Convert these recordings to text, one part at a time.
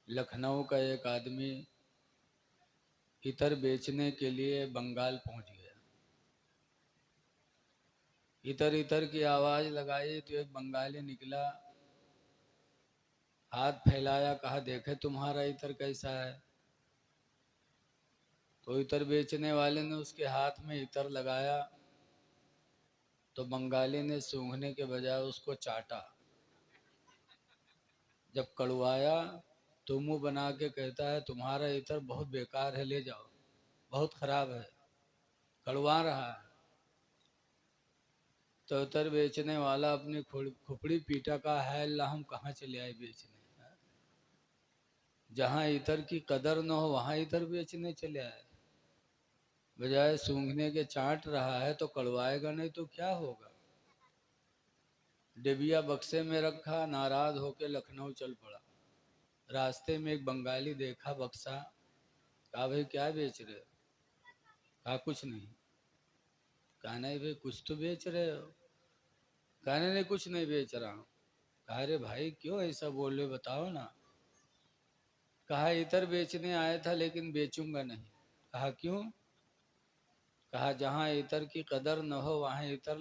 लखनऊ का एक आदमी इतर बेचने के लिए बंगाल पहुंच गया। इतर इतर की आवाज़ लगाई तो एक बंगाली निकला, हाथ फैलाया, कहा देखे तुम्हारा इतर कैसा है। तो इतर बेचने वाले ने उसके हाथ में इतर लगाया तो बंगाली ने सूंघने के बजाय उसको चाटा। जब कड़वाया तो मुंह बना के कहता है तुम्हारा इतर बहुत बेकार है, ले जाओ, बहुत खराब है, कड़वा रहा है। तो इतर बेचने वाला अपनी खुपड़ी पीटा, का है अल्लाह हम कहाँ चले आए बेचने, जहाँ इतर की कदर न हो वहाँ इतर बेचने चले आए। बजाय सूंघने के चाट रहा है तो कड़वाएगा नहीं तो क्या होगा। डिबिया बक्से में रखा, नाराज होके लखनऊ चल पड़ा। रास्ते में एक बंगाली देखा बक्सा, कहा भाई क्या बेच रहे हो। कहा कुछ नहीं। कहा नहीं भाई कुछ तो बेच रहे हो। कहा नहीं कुछ नहीं बेच रहा हूँ। कहा अरे भाई क्यों ऐसा बोल रहे हो, बताओ ना। कहा इतर बेचने आया था लेकिन बेचूंगा नहीं। कहा क्यों। कहा जहाँ इतर की कदर न हो वहाँ इतर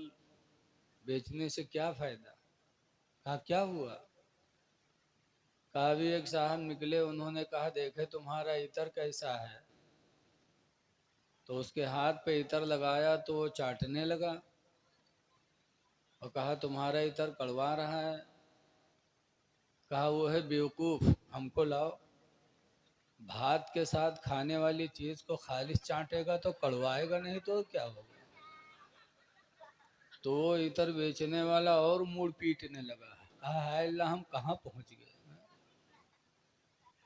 बेचने से क्या फायदा। कहा क्या हुआ। कहा भी एक साहब निकले, उन्होंने कहा देखे तुम्हारा इतर कैसा है। तो उसके हाथ पे इतर लगाया तो वो चाटने लगा और कहा तुम्हारा इतर कड़वा रहा है। कहा वो है बेवकूफ़, हमको लाओ। भात के साथ खाने वाली चीज को खालिश चाटेगा तो कड़वाएगा नहीं तो क्या होगा। तो वो इतर बेचने वाला और मुड़ पीटने लगा। कहा हाय अल्लाह हम कहाँ पहुंच गए।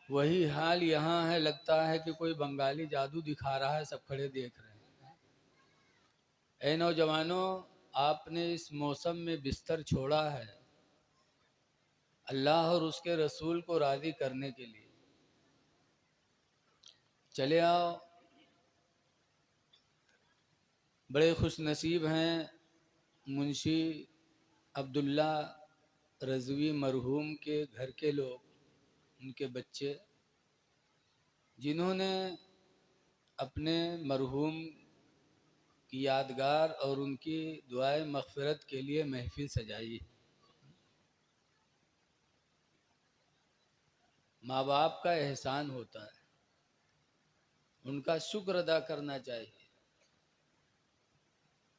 वही हाल यहाँ है, लगता है कि कोई बंगाली जादू दिखा रहा है, सब खड़े देख रहे हैं। ऐ नौजवानों, आपने इस मौसम में बिस्तर छोड़ा है अल्लाह और उसके रसूल को राज़ी करने के लिए। चले आओ। बड़े खुश नसीब हैं मुंशी अब्दुल्ला रज़वी मरहूम के घर के लोग, उनके बच्चे, जिन्होंने अपने मरहूम की यादगार और उनकी दुआए मग़फ़िरत के लिए महफ़िल सजाई। माँ बाप का एहसान होता है, उनका शुक्र अदा करना चाहिए।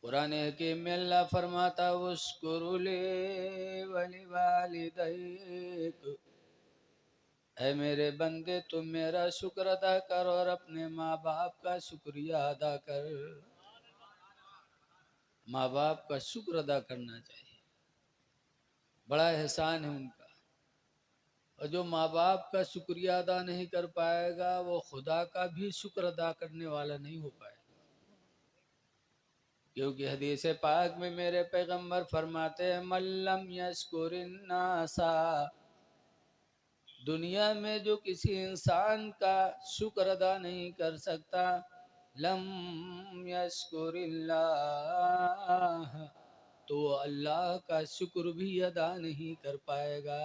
कुरान हकीम में अल्लाह फरमाता वश्कुरुली वलिवालिदैक, ऐ मेरे बंदे तुम मेरा शुक्र अदा कर और अपने माँ बाप का शुक्रिया अदा कर। माँ बाप का शुक्र अदा करना चाहिए, बड़ा एहसान है उनका। और जो माँ बाप का शुक्रिया अदा नहीं कर पाएगा वो खुदा का भी शुक्र अदा करने वाला नहीं हो पाएगा। क्योंकि हदीस पाक में मेरे पैगंबर फरमाते हैं मल्लम यशकुरिन्नासा, दुनिया में जो किसी इंसान का शुक्र अदा नहीं कर सकता, लम यशकुरिल्लाह, तो अल्लाह का शुक्र भी अदा नहीं कर पाएगा।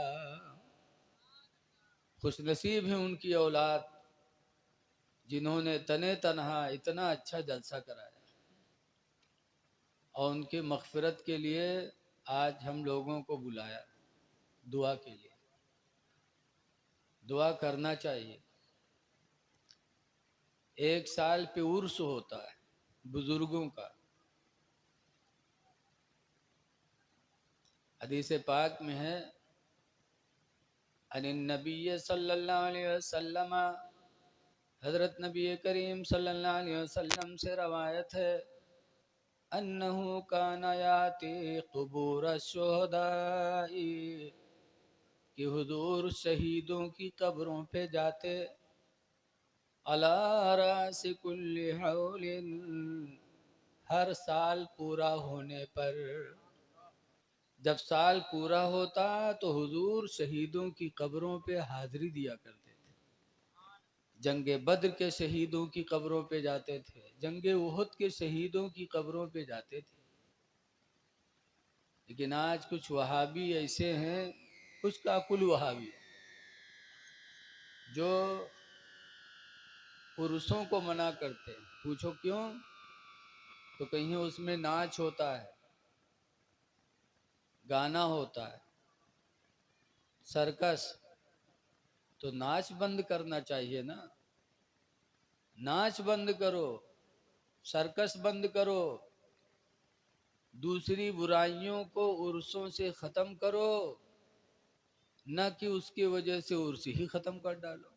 खुशनसीब है उनकी औलाद जिन्होंने तने तनहा इतना अच्छा जलसा कराया। और उनकी मग़फ़िरत के लिए आज हम लोगों को बुलाया, दुआ के लिए। दुआ करना चाहिए। एक साल पे उर्स होता है बुजुर्गों का। हदीस पाक में है अनिन नबी सल्लल्लाहु अलैहि वसल्लम, हज़रत नबी करीम सल्लल्लाहु अलैहि वसल्लम से रवायत है अन्नहु काना याती क़ुबूर शुहदाई, कि हुजूर शहीदों की कब्रों पे जाते, अला रासी कुल्ली हौलिन, हर साल पूरा होने पर। जब साल पूरा होता तो हुजूर शहीदों की कब्रों पे हाजिरी दिया करते थे। जंगे बद्र के शहीदों की कब्रों पे जाते थे, जंगे उहद के शहीदों की कब्रों पे जाते थे। लेकिन आज कुछ वहाबी ऐसे हैं, कुछ काकुल वहाबी, जो पुरुषों को मना करते हैं। पूछो क्यों? तो कहीं उसमें नाच होता है, गाना होता है, सर्कस, तो नाच बंद करना चाहिए ना। नाच बंद करो, सर्कस बंद करो, दूसरी बुराइयों को उर्सों से खत्म करो, न कि उसकी वजह से उर्स ही खत्म कर डालो।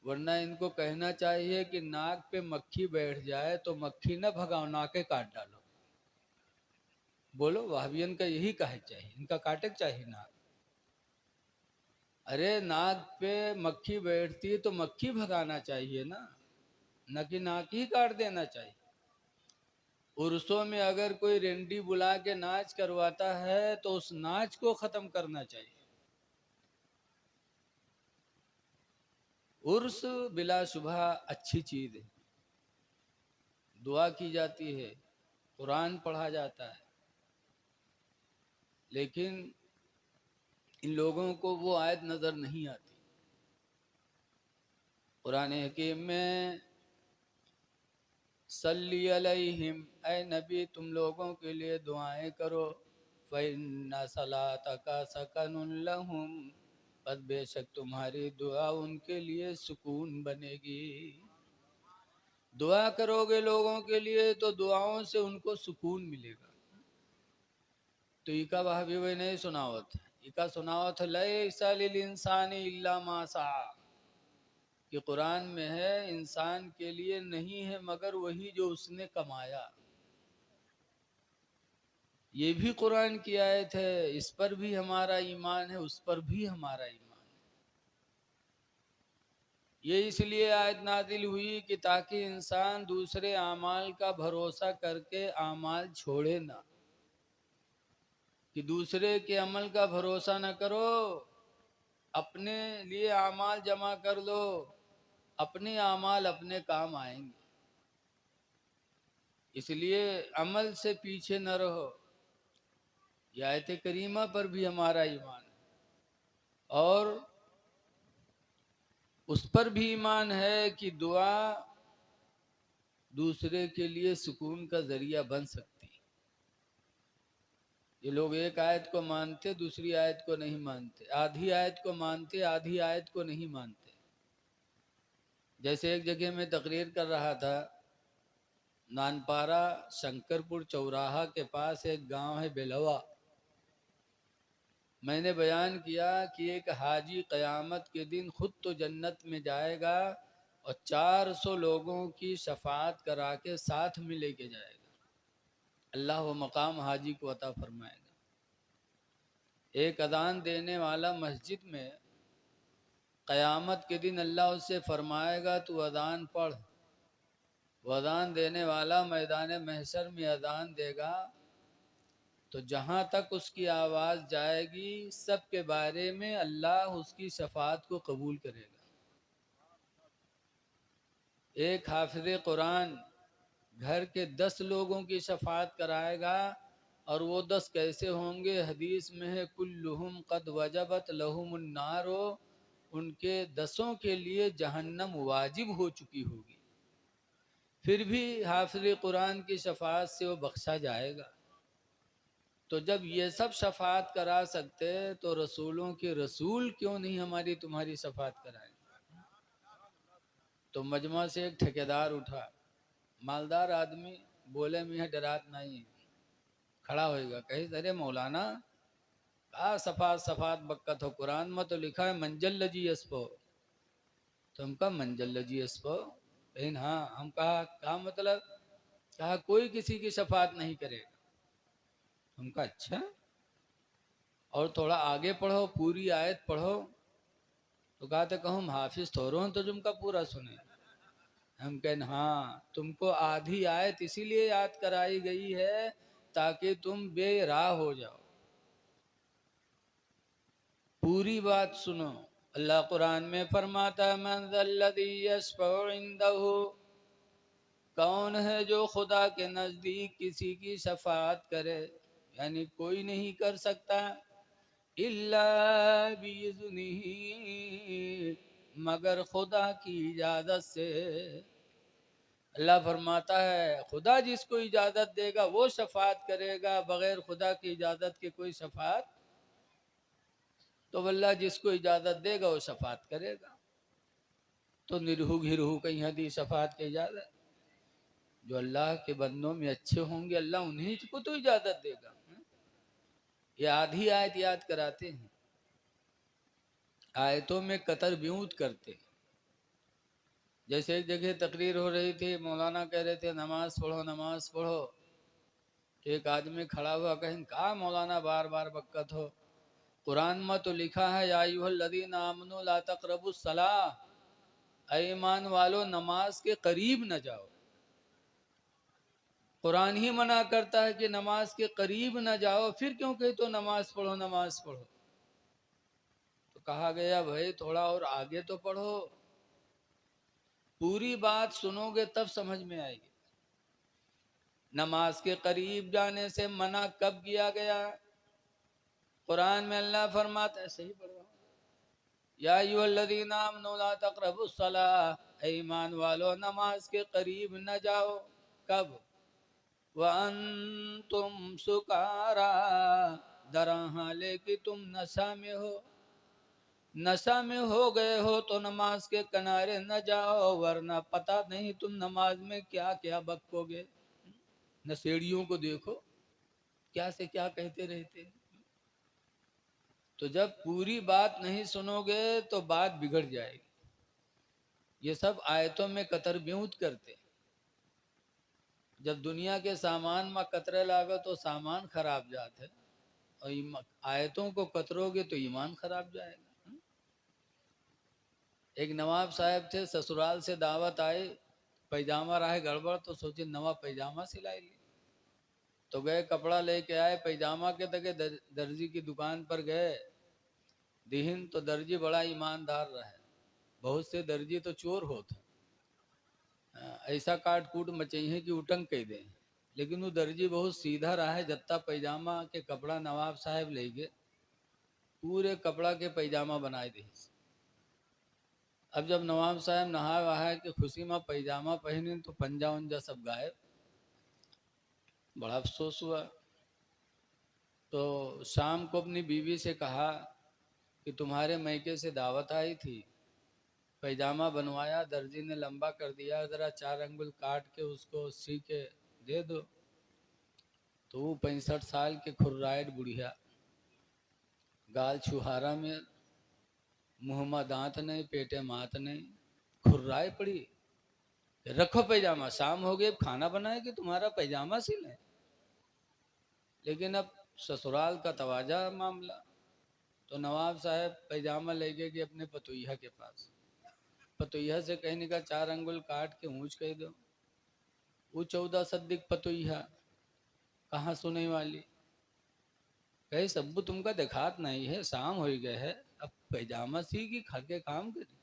वरना इनको कहना चाहिए कि नाक पे मक्खी बैठ जाए तो मक्खी न भगाओ, नाके काट डालो। बोलो, वहाबियन का यही कहे चाहिए, इनका काटे चाहिए नाक। अरे नाक पे मक्खी बैठती है तो मक्खी भगाना चाहिए ना, न कि नाक ही काट देना चाहिए। उर्सों में अगर कोई रेंडी बुला के नाच करवाता है तो उस नाच को खत्म करना चाहिए। उर्स बिला शुबह अच्छी चीज है, दुआ की जाती है, कुरान पढ़ा जाता है, लेकिन इन लोगों को वो आयत नजर नहीं आती। कुरान हकीम में सल्ली अलैहिम, ऐ नबी तुम लोगों के लिए दुआएं करो, फ़इन्ना सलातका सकनुन लहुम, बस बेशक तुम्हारी दुआ उनके लिए सुकून बनेगी। दुआ करोगे लोगों के लिए तो दुआओं से उनको सुकून मिलेगा। तो इका वहाबी वे नहीं सुनावत, इका सुनावत लैसा लिल इंसानी इल्ला मा सआ, कि कुरान में है इंसान के लिए नहीं है मगर वही जो उसने कमाया। ये भी कुरान की आयत है, इस पर भी हमारा ईमान है, उस पर भी हमारा ईमान है। ये इसलिए आयत नाजिल हुई कि ताकि इंसान दूसरे आमाल का भरोसा करके आमाल छोड़े ना, कि दूसरे के अमल का भरोसा ना करो, अपने लिए आमाल जमा कर लो, अपने आमाल अपने काम आएंगे। इसलिए अमल से पीछे न रहो। यह आयत करीमा पर भी हमारा ईमान है और उस पर भी ईमान है कि दुआ दूसरे के लिए सुकून का जरिया बन सकती है। ये लोग एक आयत को मानते, दूसरी आयत को नहीं मानते, आधी आयत को मानते, आधी आयत को नहीं मानते। जैसे एक जगह में तकरीर कर रहा था, नानपारा शंकरपुर चौराहा के पास एक गांव है बेलवा। मैंने बयान किया कि एक हाजी क़यामत के दिन खुद तो जन्नत में जाएगा और 400 लोगों की शफाअत करा के साथ में लेके जाएगा। अल्लाह वो मकाम हाजी को अता फरमाएगा। एक अजान देने वाला मस्जिद में क़यामत के दिन अल्लाह उससे फरमाएगा तू अजान पढ़। वो अजान देने वाला मैदान महशर में अजान देगा तो जहाँ तक उसकी आवाज़ जाएगी सबके बारे में अल्लाह उसकी शफाअत को कबूल करेगा। एक हाफिज़ कुरान घर के 10 लोगों की शफाअत कराएगा और वो 10 कैसे होंगे? हदीस में है कुल्लुहुम कद वजबत लहुमुन नारो, उनके 10 के लिए जहन्नम वाजिब हो चुकी होगी, फिर भी हाफिज़ कुरान की शफाअत से वो बख्शा जाएगा। तो जब ये सब शफाअत करा सकते तो रसूलों के रसूल क्यों नहीं हमारी तुम्हारी शफाअत कराएं? तो मजमा से एक ठेकेदार उठा, मालदार आदमी, बोले मैं डरात नहीं, खड़ा होएगा, कही अरे मौलाना का सफात सफात बक्कत हो, कुरान में तो लिखा है मंजल लजी अस्पो। तो हम कहा मंजल लजी अस्पो, लेकिन हाँ हम कहा मतलब? कहा कोई किसी की शफात नहीं करेगा। हम कहा अच्छा, और थोड़ा आगे पढ़ो, पूरी आयत पढ़ो। तो कहा था कहूँ हाफिज थोड़ो तो तुमका पूरा सुने। हम कहें हाँ, तुमको आधी आयत इसीलिए याद कराई गई है ताकि तुम बेराह हो जाओ, पूरी बात सुनो। अल्लाह कुरान में फरमाता है मन ज़ल्लज़ी यशफ़उ इंदहु, कौन है जो खुदा के नज़दीक किसी की शफाअत करे, यानी कोई नहीं कर सकता, इल्ला बिइज़्निही, मगर खुदा की इजाजत से। अल्लाह फरमाता है खुदा जिसको इजाजत देगा वो शफात करेगा, बगैर खुदा की इजाजत के कोई शफात, तो अल्लाह जिसको इजाजत देगा वो शफात करेगा। तो निरहू घिरहू कहीं हदी शफात की इजाजत, जो अल्लाह के बंदों में अच्छे होंगे अल्लाह उन्हीं को तो इजाजत देगा। ये आधी आयत याद कराते हैं, आयतों में कतर ब्यूत करते। जैसे एक जगह तकरीर हो रही थी, मौलाना कह रहे थे नमाज पढ़ो नमाज पढ़ो। एक आदमी खड़ा हुआ कहीं कहा मौलाना बार बार बक्कत हो, कुरान में तो लिखा है या अय्युहल्लज़ीना आमनू ला तक़रबुस सलाह, ईमान वालो नमाज के करीब न जाओ। कुरान ही मना करता है कि नमाज के करीब न जाओ, फिर क्यों कहे तो नमाज पढ़ो नमाज पढ़ो। तो कहा गया भाई थोड़ा और आगे तो पढ़ो, पूरी बात सुनोगे तब समझ में आएगी। नमाज के करीब जाने से मना कब किया गया? कुरान में अल्लाह फरमाता है, सही पढ़ रहा हूं, या अय्युहल्लज़ीना आमनू ला तक़रबुस सलाह, ईमान वालो नमाज के करीब न जाओ। कब? वअंतुम सुकारा, दरा हाले कि तुम नशा में हो। नशा में हो गए हो तो नमाज के किनारे न जाओ, वरना पता नहीं तुम नमाज में क्या क्या बकोगे। नशेड़ियों को देखो क्या से क्या कहते रहते। तो जब पूरी बात नहीं सुनोगे तो बात बिगड़ जाएगी। ये सब आयतों में कतर ब्यूत करते। जब दुनिया के सामान में कतरे लागो तो सामान खराब जाते, और आयतों को कतरोगे तो ईमान खराब जाएगा। एक नवाब साहब थे, ससुराल से दावत आए, पैजामा रहा गड़बड़, तो सोचे नवा पैजामा सिलाई ले। तो गए कपड़ा लेके आए, पैजामा के तके दर्जी की दुकान पर गए, दिहिन तो दर्जी बड़ा ईमानदार रहे। बहुत से दर्जी तो चोर होते, ऐसा काट कूट मचही कि उटंग कह दें, लेकिन वो दर्जी बहुत सीधा रहा है। जत्ता पैजामा के कपड़ा नवाब साहब ले गए, पूरे कपड़ा के पैजामा बनाए दी। अब जब नवाब साहब नहा वहा के खुशी में पैजामा पहने तो पंजा उंजा सब गायब। बड़ा अफसोस हुआ। तो शाम को अपनी बीवी से कहा कि तुम्हारे मैके से दावत आई थी, पैजामा बनवाया, दर्जी ने लंबा कर दिया, जरा 4 अंगुल काट के उसको सी के दे दो। तो वो 65 साल के खुर्राइट बुढ़िया, गाल छुहारा में, मुँह में दांत नहीं, पेटे मात नहीं, खुर्राए पड़ी। रखो पैजामा, शाम हो गई, खाना बनाए कि तुम्हारा पैजामा सिले। लेकिन अब ससुराल का तवाजा मामला, तो नवाब साहब पैजामा ले गए कि अपने पतोइया के पास। पतोइया से कहने का 4 अंगुल काट के ऊंच कह दो। वो 14 सद्दिक पतोइया कहाँ सुने वाली, कहे सब्बू तुमका देखात नहीं है, शाम हो गए है, अब पैजामा सी की खा के काम करी,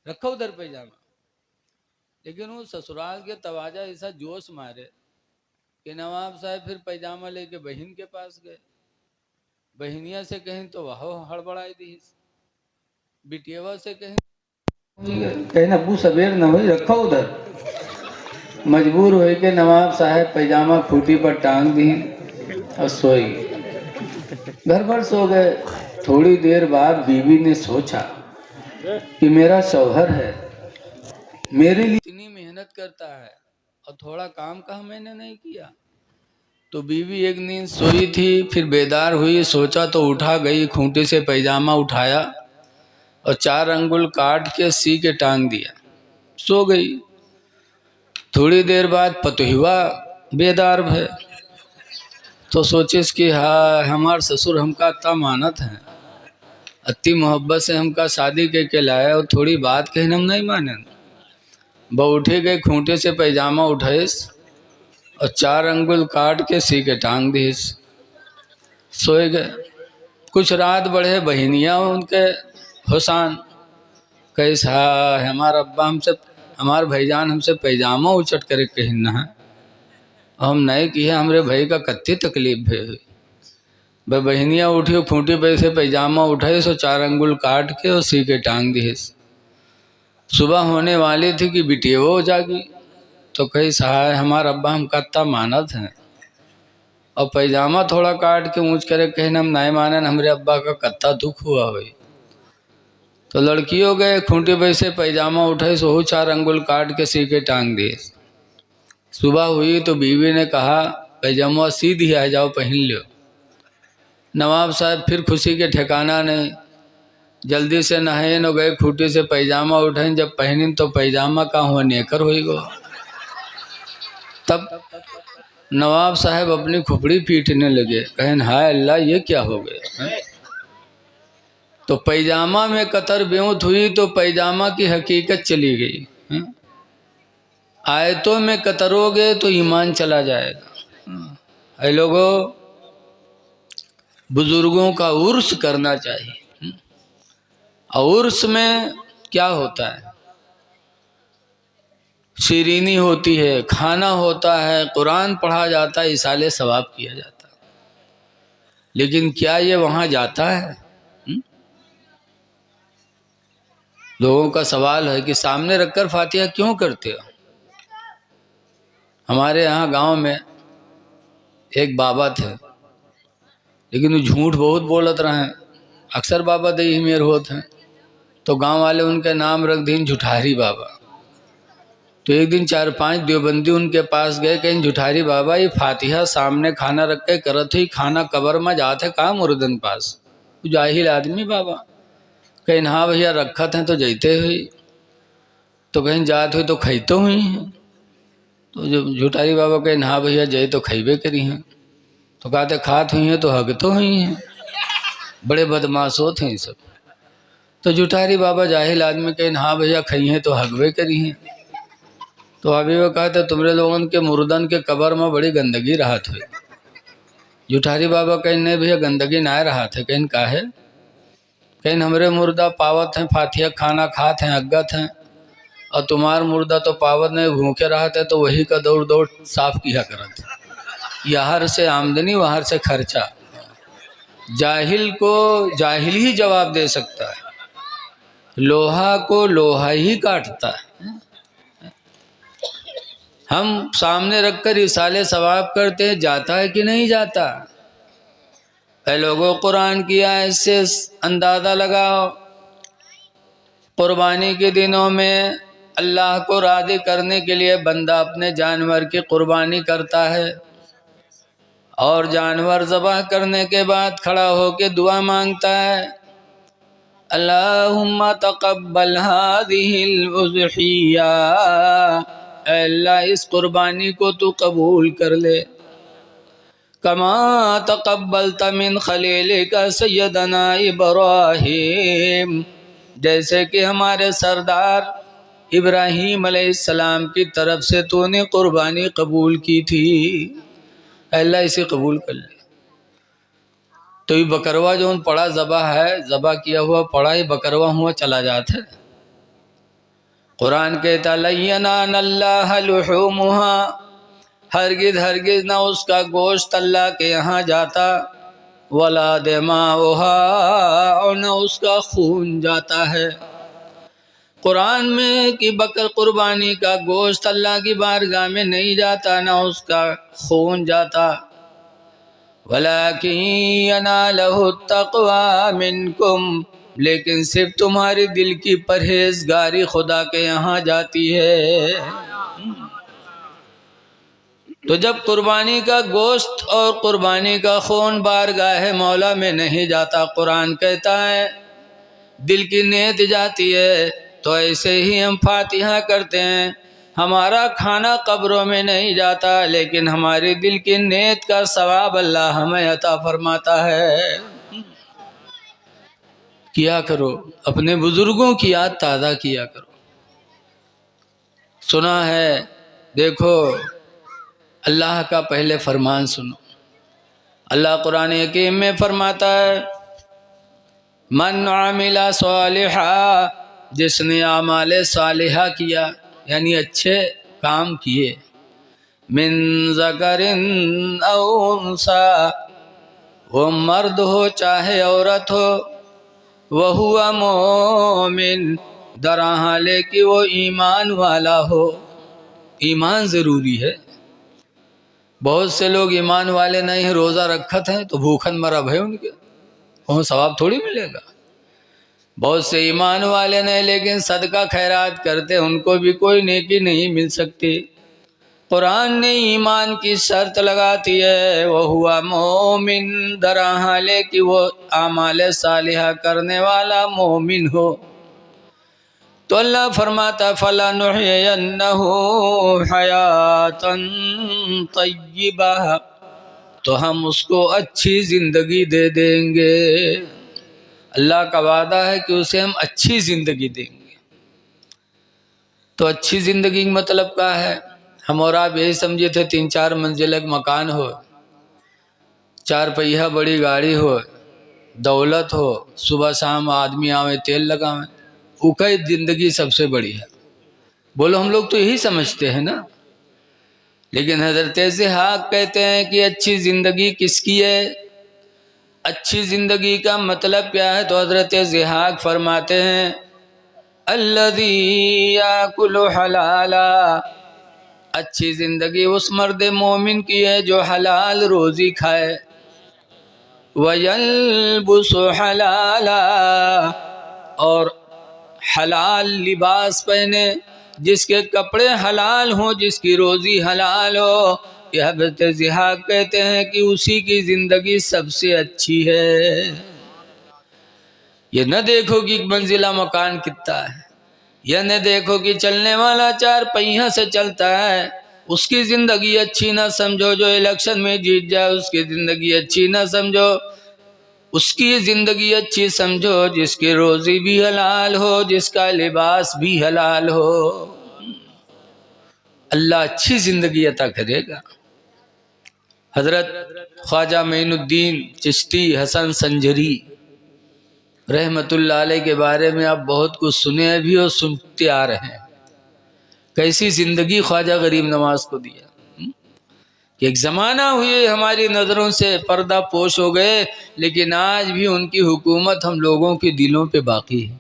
रखो उधर पैजामा। लेकिन वो ससुराल के तवाजा ऐसा जोश मारे कि नवाब साहब फिर पैजामा लेके बहन के पास गए। बहनिया से कहें तो वह हड़बड़ाई दी, बिटियावा से कहें अबू सवेर न हुई, रखो उधर। मजबूर हो के नवाब साहब पैजामा खूटी पर टांग दी और सोई गए। घर भर सो गए। थोड़ी देर बाद बीवी ने सोचा कि मेरा शौहर है, मेरे लिए इतनी मेहनत करता है और थोड़ा काम का मैंने नहीं किया। तो बीवी एक नींद सोई थी, फिर बेदार हुई, सोचा तो उठा गई, खूंटे से पैजामा उठाया और 4 अंगुल काट के सी के टांग दिया, सो गई। थोड़ी देर बाद पतोहिवा बेदार भय, तो सोचिस कि हाँ हमार ससुर हमका इतना मानत है, अति मोहब्बत से हमका शादी के लाए, और थोड़ी बात कहने हम नहीं माने। वो उठे गए, खूंटे से पैजामा उठाइस और 4 अंगुल काट के सी के टांग दीस, सोए गए। कुछ रात बढ़े, बहनियाँ उनके हुसान कैसा है, हमारा अब्बा हमसे, हमारे भाईजान हमसे पैजामा उचट करे कहना है, हम नहीं किए, हमारे भाई का कत्ती तकलीफ है। वह बहनियाँ उठी, खूंटी पे से पैजामा उठाई, सो 4 अंगुल काट के और सी के टांग दी। सुबह होने वाली थी कि बिटिया वो जागी, तो कही सहाय हमारा अब्बा हम कत्ता मानत हैं और पैजामा थोड़ा काट के ऊँच करे, कहीं हम नहीं मानन हमरे अब्बा का कत्ता दुख हुआ हुई। तो लड़कियों गए खूंटी पे से पैजामा उठे सो 4 अंगुल काट के सी के टांग दिए। सुबह हुई तो बीवी ने कहा पैजामा सी दिया है, जाओ पहन लो। नवाब साहब फिर खुशी के ठिकाना नहीं, जल्दी से नहाए न गए खूंटी से पैजामा उठाए, जब पहनी तो पैजामा का हुआ नेकर हुई गो। तब नवाब साहब अपनी खुपड़ी पीटने लगे, कहन हाय अल्लाह ये क्या हो गया। तो पैजामा में कतर ब्योंत हुई तो पैजामा की हकीकत चली गई। आयतों में कतरोगे तो ईमान चला जाएगा। ऐ लोगों, बुजुर्गों का उर्स करना चाहिए। और उर्स में क्या होता है, शीरीनी होती है, खाना होता है, कुरान पढ़ा जाता है, इसाले सवाब किया जाता है। लेकिन क्या ये वहाँ जाता है? लोगों का सवाल है कि सामने रखकर फातिहा क्यों करते हो। हमारे यहाँ गांव में एक बाबा थे, लेकिन वो झूठ बहुत बोलत रहे। अक्सर बाबा दही मेर होते हैं, तो गांव वाले उनके नाम रख दीन झुठारी बाबा। तो एक दिन 4-5 देवबंदी उनके पास गए, कहीं झुठारी बाबा ये फातिहा सामने खाना रख के करत ही, खाना कबर में जाते कहाँ मुर्दन पास। जाहिल आदमी बाबा। कहीं हाँ भैया रखत हैं तो जैते हुई, तो कहीं जात हुई तो खैते हुई हैं। तो जो झुठारी बाबा कहीं हाँ भैया जय तो खैबे करी हैं, तो कहते खात हुई हैं तो हग तो हुई हैं। बड़े बदमाश होते हैं सब। तो झुठारी बाबा जाहिल आदमी कहीं हाँ भैया खई हैं तो हगवे करी हैं। तो अभी वो कहते तुमरे लोगन के मुर्दन के कबर में बड़ी गंदगी रहा थे। झुठारी बाबा कहीं नहीं भैया गंदगी ना रहा थे, कहीं का है, कहीं हमरे मुर्दा पावत हैं, फातिहा खाना खात हैं, अग्गत हैं, और तुम्हार मुर्दा तो पावत नहीं, भूखे रहा थे तो वही का दौड़ दौड़ साफ किया करत। यहाँ से आमदनी वहाँ से खर्चा। जाहिल को जाहिल ही जवाब दे सकता है, लोहा को लोहा ही काटता है। हम सामने रखकर इसाले सवाब करते हैं, जाता है कि नहीं जाता। ऐ लोगों, कुरान की आयत से अंदाज़ा लगाओ, कुर्बानी के दिनों में अल्लाह को राज़ी करने के लिए बंदा अपने जानवर की कुर्बानी करता है, और जानवर ज़बह करने के बाद खड़ा होकर दुआ मांगता है, अल्लाहुम्मा तक़ब्बल हाज़िहिल उज़हिया, अल्लाह इस कुर्बानी को तू कबूल कर ले, कमा तक़ब्बलता मिन खलीलिका सय्यदना इब्राहीम, जैसे कि हमारे सरदार इब्राहीम अलैहिस्सलाम की तरफ से तूने कुर्बानी कबूल की थी, अल्लाह इसे कबूल कर ले। तो ये बकरवा जो पड़ा ज़बह है, ज़बह किया हुआ पड़ा ही बकरवा हुआ चला जाता है। कुरान कहता लय्यनाल्लाह लुहूमुहा, हरगिज़ हरगिज़ ना उसका गोश्त अल्लाह के यहाँ जाता, वला दिमाउहा, और न उसका खून जाता है। कुरान में कि बकर कुर्बानी का गोश्त अल्लाह की बारगाह में नहीं जाता, ना उसका खून जाता। वलाकिन यनालहु तक़वा मिनकुम, लेकिन सिर्फ तुम्हारी दिल की परहेजगारी खुदा के यहाँ जाती है। तो जब कुर्बानी का गोश्त और कुर्बानी का खून बारगाह मौला में नहीं जाता, कुरान कहता है दिल की नीयत जाती है। तो ऐसे ही हम फातिहा करते हैं, हमारा खाना कब्रों में नहीं जाता, लेकिन हमारे दिल की नीयत का सवाब अल्लाह हमें अता फरमाता है। किया करो, अपने बुजुर्गों की याद ताज़ा किया करो। सुना है, देखो अल्लाह का पहले फरमान सुनो। अल्लाह कुरान हकीम में फरमाता है, मन आमिला सालिहा, जिसने आमाले सालिहा किया यानी अच्छे काम किए, मिन ज़करिन औ उन्सा, वो मर्द हो चाहे औरत हो, वहुआ मोमिन, दरा हाले कि वो ईमान वाला हो। ईमान ज़रूरी है। बहुत से लोग ईमान वाले नहीं हैं, रोज़ा रखत हैं तो भूखन मरा भय उनके, वहाँ सवाब थोड़ी मिलेगा। बहुत से ईमान वाले नहीं लेकिन सदका खैरात करते, उनको भी कोई नेकी नहीं मिल सकती। कुरान ने ईमान की शर्त लगाती है, वह हुआ मोमिन, दरा हाले कि वो आमाल सालिहा करने वाला मोमिन हो। तो अल्लाह फरमाता फलानुहयन्नहु हयातन तय्यबा, तो हम उसको अच्छी ज़िंदगी दे देंगे। अल्लाह का वादा है कि उसे हम अच्छी ज़िंदगी देंगे। तो अच्छी ज़िंदगी का मतलब क्या है? हम और आप यही समझे थे 3-4 मंजिल का मकान हो, 4 पहिया बड़ी गाड़ी हो, दौलत हो, सुबह शाम आदमी आवे तेल लगावे, उकई ज़िंदगी सबसे बड़ी है। बोलो हम लोग तो यही समझते हैं ना। लेकिन हज़रत ज़िहाक कहते हैं कि अच्छी ज़िंदगी किसकी है? अच्छी ज़िंदगी का मतलब क्या है? तो हज़रत ज़िहाक फरमाते हैं अल्लज़ी याकुलु हलाला, अच्छी ज़िंदगी उस मर्द मोमिन की है जो हलाल रोज़ी खाए। वयल्बुसु हलाला, और हलाल लिबास पहने, जिसके कपड़े हलाल हों, जिसकी रोज़ी हलाल हो। यह हज़रत ज़िहाक कहते हैं कि उसी की ज़िंदगी सबसे अच्छी है। ये न देखो कि मंजिला मकान कितना है, यह न देखो कि चलने वाला 4 पहिया से चलता है, उसकी ज़िंदगी अच्छी ना समझो। जो इलेक्शन में जीत जाए उसकी ज़िंदगी अच्छी ना समझो, उसकी ज़िंदगी अच्छी समझो जिसकी रोज़ी भी हलाल हो, जिसका लिबास भी हलाल हो। अल्लाह अच्छी ज़िंदगी अता करेगा। हज़रत ख्वाजा मोइनुद्दीन चिश्ती हसन संजरी रहमतुल्लाह अलैह के बारे में आप बहुत कुछ सुने भी और सुनते आ रहे हैं। कैसी ज़िंदगी ख्वाजा गरीब नवाज को दिया। एक ज़माना हुए हमारी नज़रों से पर्दा पोश हो गए, लेकिन आज भी उनकी हुकूमत हम लोगों के दिलों पे बाकी है,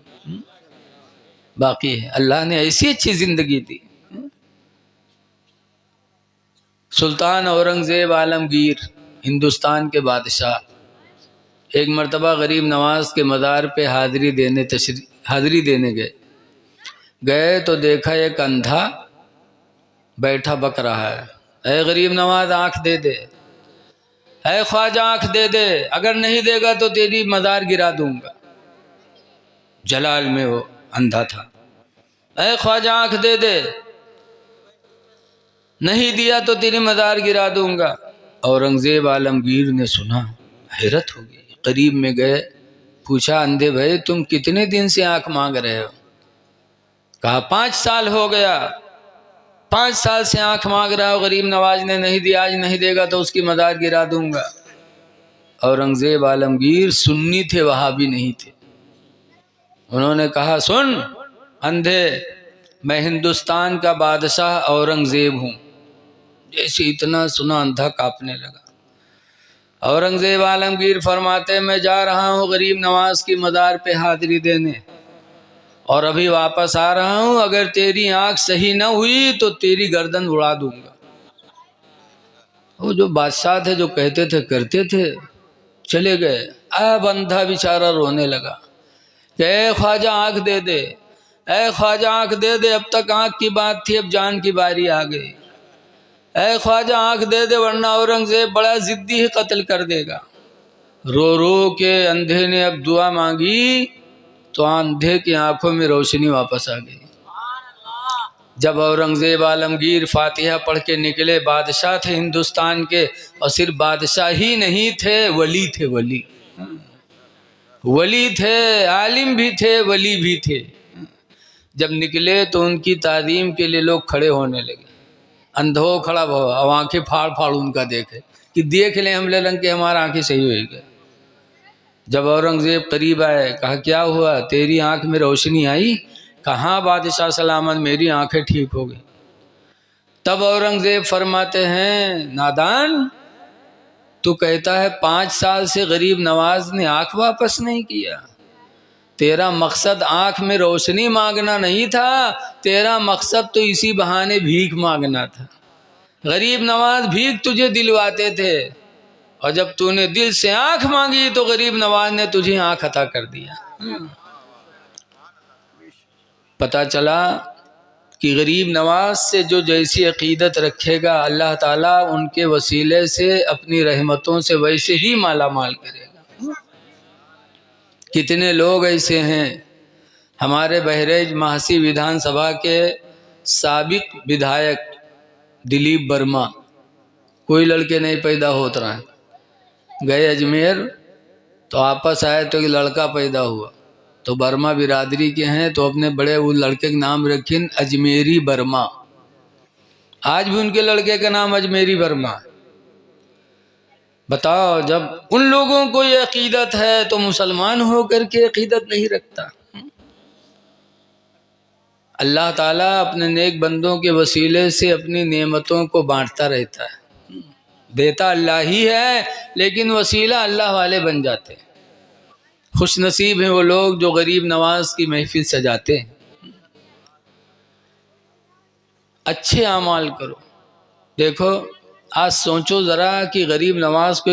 बाकी है। अल्लाह ने ऐसी अच्छी ज़िंदगी दी। सुल्तान औरंगज़ेब आलमगीर, हिंदुस्तान के बादशाह, एक मरतबा गरीब नवाज के मज़ार पे हाज़री देने गए तो देखा एक अंधा बैठा बक रहा है, ऐ गरीब नवाज आँख दे दे, ऐ ख्वाजा आँख दे दे, अगर नहीं देगा तो तेरी मज़ार गिरा दूंगा। जलाल में वो अंधा था। ऐ ख्वाजा आँख दे दे, नहीं दिया तो तेरी मज़ार गिरा दूंगा। औरंगज़ेब आलमगीर ने सुना, हैरत हो गई, करीब में गए, पूछा अंधे भाई तुम कितने दिन से आँख मांग रहे हो? कहा 5 साल हो गया, 5 साल से आँख मांग रहा हो, गरीब नवाज ने नहीं दिया, आज नहीं देगा तो उसकी मज़ार गिरा दूंगा। औरंगज़ेब आलमगीर सुन्नी थे, वहाबी नहीं थे। उन्होंने कहा सुन अंधे, मैं हिंदुस्तान का बादशाह औरंगज़ेब हूँ। जैसे इतना सुना अंधा कांपने लगा। औरंगज़ेब आलमगीर फरमाते मैं जा रहा हूँ गरीब नवाज की मज़ार पे हाज़री देने, और अभी वापस आ रहा हूँ, अगर तेरी आँख सही न हुई तो तेरी गर्दन उड़ा दूंगा। वो जो बादशाह थे, जो कहते थे करते थे, चले गए। अब अंधा बेचारा रोने लगा कि ए ख्वाजा आँख दे दे, ए ख्वाजा आँख दे दे, अब तक आँख की बात थी, अब जान की बारी आ गई। ए ख्वाजा आँख दे दे वरना औरंगज़ेब बड़ा ज़िद्दी है, कत्ल कर देगा। रो रो के अंधे ने अब दुआ मांगी तो अंधे की आंखों में रोशनी वापस आ गई। जब औरंगज़ेब आलमगीर फातिहा पढ़ के निकले, बादशाह थे हिंदुस्तान के, और सिर्फ बादशाह ही नहीं थे, वली थे, वली थे, आलिम भी थे, वली भी थे। जब निकले तो उनकी ताज़ीम के लिए लोग खड़े होने लगे। अंधो खड़ा भो, अब आँखें फाड़ फाड़ उनका देखे कि देख लें हम लंग के हमारा आँखें सही होएगी। जब औरंगज़ेब करीब आए, कहा क्या हुआ, तेरी आँख में रोशनी आई? कहाँ बादशाह सलामत, मेरी आँखें ठीक हो गई। तब औरंगज़ेब फरमाते हैं नादान, तू कहता है 5 साल से गरीब नवाज ने आँख वापस नहीं किया, तेरा मकसद आंख में रोशनी मांगना नहीं था, तेरा मकसद तो इसी बहाने भीख मांगना था। गरीब नवाज भीख तुझे दिलवाते थे, और जब तूने दिल से आंख मांगी तो गरीब नवाज ने तुझे आंख अता कर दिया। पता चला कि गरीब नवाज से जो जैसी अकीदत रखेगा, अल्लाह ताला उनके वसीले से अपनी रहमतों से वैसे ही माला माल करेगा। कितने लोग ऐसे हैं, हमारे बहरेज महासी विधानसभा के साबिक विधायक दिलीप वर्मा, कोई लड़के नहीं पैदा होता रहा, गए अजमेर तो वापस आए तो एक लड़का पैदा हुआ, तो वर्मा बिरादरी के हैं, तो अपने बड़े वो लड़के का नाम रखिन अजमेरी वर्मा। आज भी उनके लड़के का नाम अजमेरी वर्मा। बताओ, जब उन लोगों को ये अकीदत है तो मुसलमान होकर के अकीदत नहीं रखता। अल्लाह ताला अपने नेक बंदों के वसीले से अपनी नेमतों को बांटता रहता है। देता अल्लाह ही है, लेकिन वसीला अल्लाह वाले बन जाते हैं। खुश नसीब हैं वो लोग जो गरीब नवाज की महफिल सजाते हैं। अच्छे आमाल करो। देखो, आज सोचो ज़रा कि गरीब नवाज को